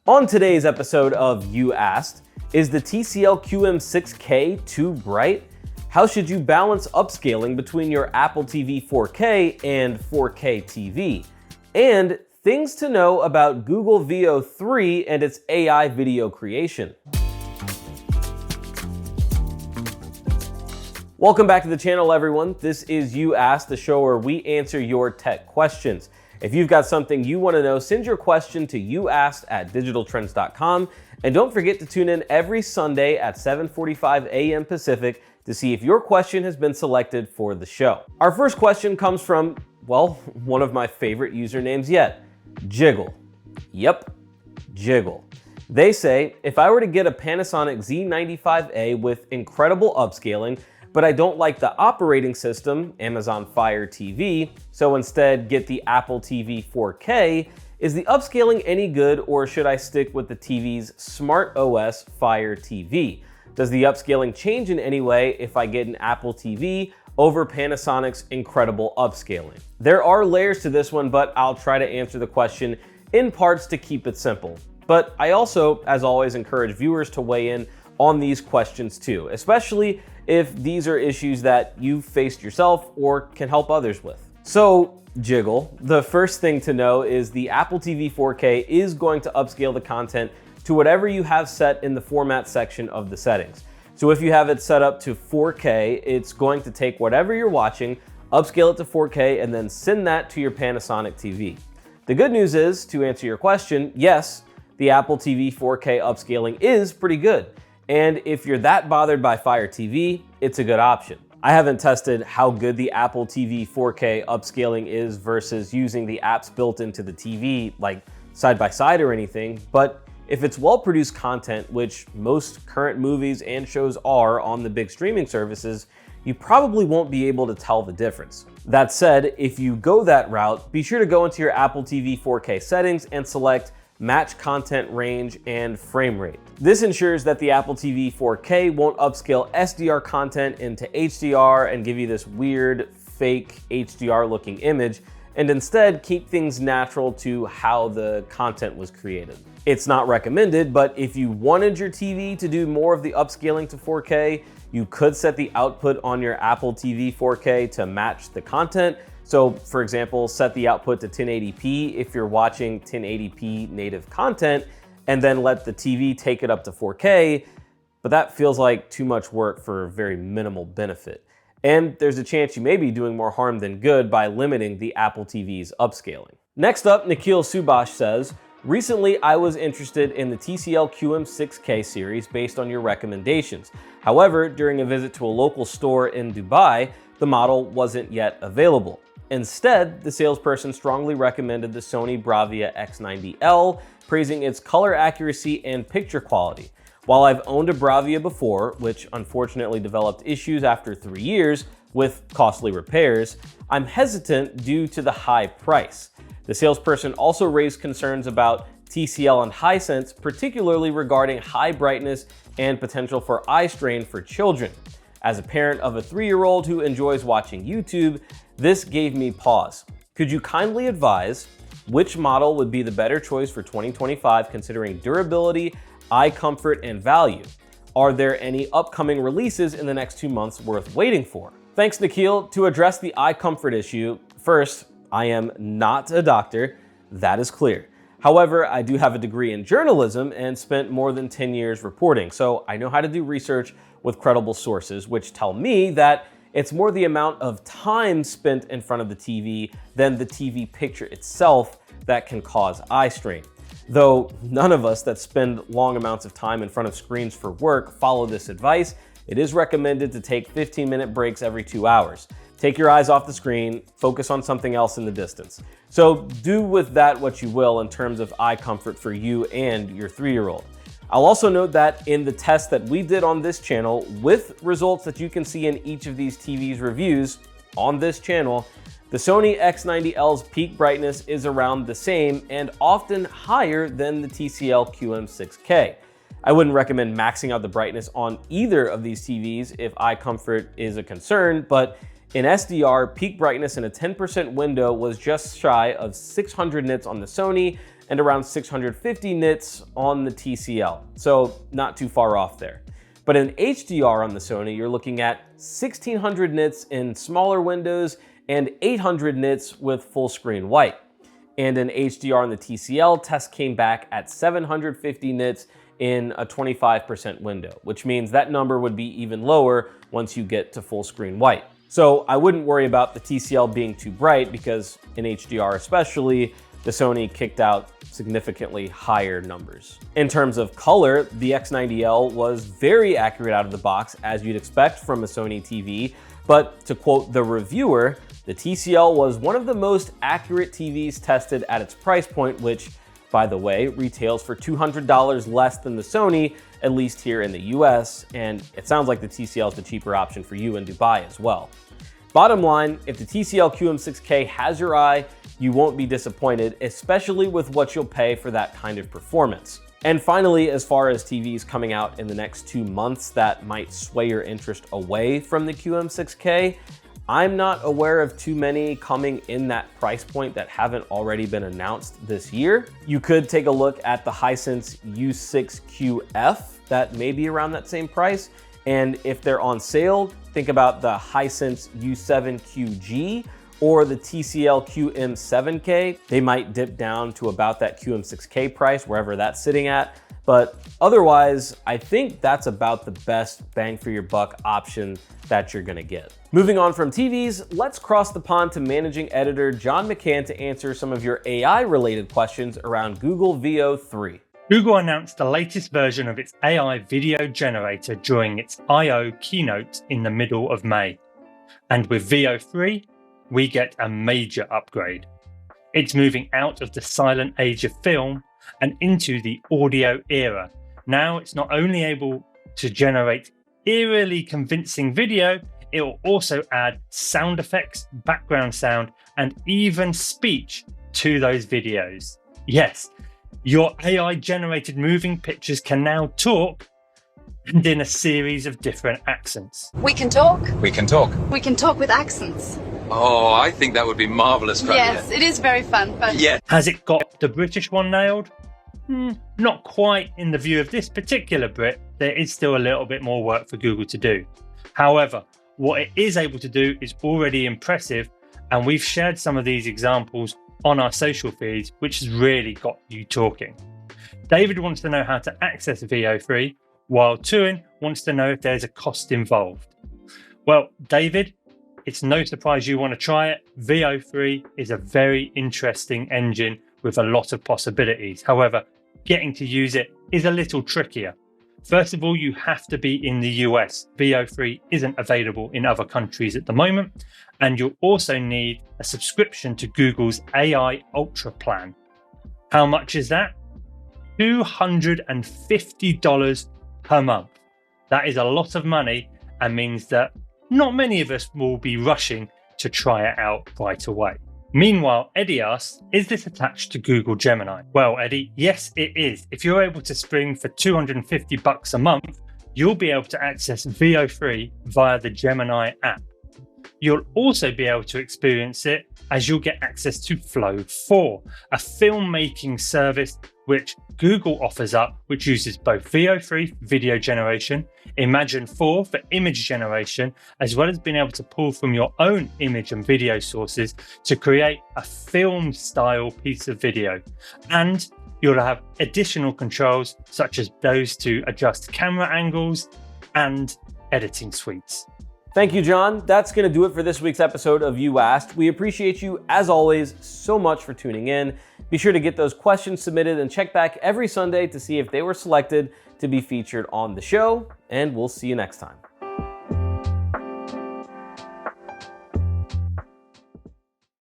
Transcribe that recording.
On today's episode of You Asked, is the TCL QM6K too bright? How should you balance upscaling between your Apple TV 4K and 4K TV? And things to know about Google Veo 3 and its AI video creation. Welcome back to the channel, everyone. This is You Asked, the show where we answer your tech questions. If you've got something you want to know, send your question to youasked@digitaltrends.com. And don't forget to tune in every Sunday at 7:45 a.m. Pacific to see if your question has been selected for the show. Our first question comes from, well, one of my favorite usernames yet, Jiggle. Yep, Jiggle. They say, if I were to get a Panasonic Z95A with incredible upscaling, but I don't like the operating system, Amazon Fire TV, so instead get the Apple TV 4K, is the upscaling any good, or should I stick with the TV's Smart OS Fire TV? Does the upscaling change in any way if I get an Apple TV over Panasonic's incredible upscaling? There are layers to this one, but I'll try to answer the question in parts to keep it simple. But I also, as always, encourage viewers to weigh in on these questions too, especially if these are issues that you've faced yourself or can help others with. So, Jiggle, the first thing to know is the Apple TV 4K is going to upscale the content to whatever you have set in the format section of the settings. So if you have it set up to 4K, it's going to take whatever you're watching, upscale it to 4K, and then send that to your Panasonic TV. The good news is, to answer your question, yes, the Apple TV 4K upscaling is pretty good. And if you're that bothered by Fire TV, it's a good option. I haven't tested how good the Apple TV 4K upscaling is versus using the apps built into the TV, like side by side or anything, but if it's well-produced content, which most current movies and shows are on the big streaming services, you probably won't be able to tell the difference. That said, if you go that route, be sure to go into your Apple TV 4K settings and select Match Content Range and Frame Rate. This ensures that the Apple TV 4K won't upscale SDR content into HDR and give you this weird, fake HDR looking image, and instead keep things natural to how the content was created. It's not recommended, but if you wanted your TV to do more of the upscaling to 4K, you could set the output on your Apple TV 4K to match the content. So, for example, set the output to 1080p if you're watching 1080p native content, and then let the TV take it up to 4K, but that feels like too much work for very minimal benefit. And there's a chance you may be doing more harm than good by limiting the Apple TV's upscaling. Next up, Nikhil Subash says, recently I was interested in the TCL QM6K series based on your recommendations. However, during a visit to a local store in Dubai, the model wasn't yet available. Instead, the salesperson strongly recommended the Sony Bravia X90L, praising its color accuracy and picture quality. While I've owned a Bravia before, which unfortunately developed issues after 3 years with costly repairs, I'm hesitant due to the high price. The salesperson also raised concerns about TCL and Hisense, particularly regarding high brightness and potential for eye strain for children. As a parent of a 3-year-old who enjoys watching YouTube, this gave me pause. Could you kindly advise which model would be the better choice for 2025 considering durability, eye comfort, and value? Are there any upcoming releases in the next 2 months worth waiting for? Thanks, Nikhil. To address the eye comfort issue, first, I am not a doctor, that is clear. However, I do have a degree in journalism and spent more than 10 years reporting, so I know how to do research with credible sources, which tell me that it's more the amount of time spent in front of the TV than the TV picture itself that can cause eye strain. Though none of us that spend long amounts of time in front of screens for work follow this advice, it is recommended to take 15-minute breaks every 2 hours. Take your eyes off the screen, focus on something else in the distance. So do with that what you will in terms of eye comfort for you and your 3-year-old. I'll also note that in the test that we did on this channel, with results that you can see in each of these TVs reviews on this channel, the Sony X90L's peak brightness is around the same and often higher than the TCL QM6K. I wouldn't recommend maxing out the brightness on either of these TVs if eye comfort is a concern, but In SDR, peak brightness in a 10% window was just shy of 600 nits on the Sony and around 650 nits on the TCL, so not too far off there. But in HDR on the Sony, you're looking at 1600 nits in smaller windows and 800 nits with full screen white. And in HDR on the TCL, tests came back at 750 nits in a 25% window, which means that number would be even lower once you get to full screen white. So I wouldn't worry about the TCL being too bright because in HDR especially, the Sony kicked out significantly higher numbers. In terms of color, the X90L was very accurate out of the box, as you'd expect from a Sony TV, but to quote the reviewer, the TCL was one of the most accurate TVs tested at its price point, which, by the way, retails for $200 less than the Sony, at least here in the US, and it sounds like the TCL is the cheaper option for you in Dubai as well. Bottom line, if the TCL QM6K has your eye, you won't be disappointed, especially with what you'll pay for that kind of performance. And finally, as far as TVs coming out in the next 2 months that might sway your interest away from the QM6K, I'm not aware of too many coming in that price point that haven't already been announced this year. You could take a look at the Hisense U6QF that may be around that same price. And if they're on sale, think about the Hisense U7QG or the TCL QM7K. They might dip down to about that QM6K price, wherever that's sitting at. But otherwise, I think that's about the best bang for your buck option that you're gonna get. Moving on from TVs, let's cross the pond to managing editor John McCann to answer some of your AI related questions around Google Veo 3. Google announced the latest version of its AI video generator during its I/O keynote in the middle of May. And with Veo 3, we get a major upgrade. It's moving out of the silent age of film and into the audio era. Now it's not only able to generate eerily convincing video, it will also add sound effects, background sound, and even speech to those videos. Yes, your AI-generated moving pictures can now talk, and in a series of different accents. We can talk. We can talk. We can talk with accents. Oh, I think that would be marvellous. Yes, it is very fun. But yeah. Has it got the British one nailed? Not quite in the view of this particular Brit. There is still a little bit more work for Google to do. However, what it is able to do is already impressive, and we've shared some of these examples on our social feeds, which has really got you talking. David wants to know how to access Veo 3, while Tuin wants to know if there's a cost involved. Well, David, it's no surprise you want to try it. Veo 3 is a very interesting engine with a lot of possibilities. However, getting to use it is a little trickier. First of all, you have to be in the US. Veo 3 isn't available in other countries at the moment. And you'll also need a subscription to Google's AI Ultra plan. How much is that? $250 per month. That is a lot of money and means that not many of us will be rushing to try it out right away. Meanwhile, Eddie asks, is this attached to Google Gemini? Well, Eddie, yes, it is. If you're able to spring for $250 a month, you'll be able to access Veo 3 via the Gemini app. You'll also be able to experience it as you'll get access to Flow 4, a filmmaking service which Google offers up, which uses both Veo 3 for video generation, Imagen 4 for image generation, as well as being able to pull from your own image and video sources to create a film style piece of video. And you'll have additional controls such as those to adjust camera angles and editing suites. Thank you, John. That's going to do it for this week's episode of You Asked. We appreciate you, as always, so much for tuning in. Be sure to get those questions submitted and check back every Sunday to see if they were selected to be featured on the show, and we'll see you next time.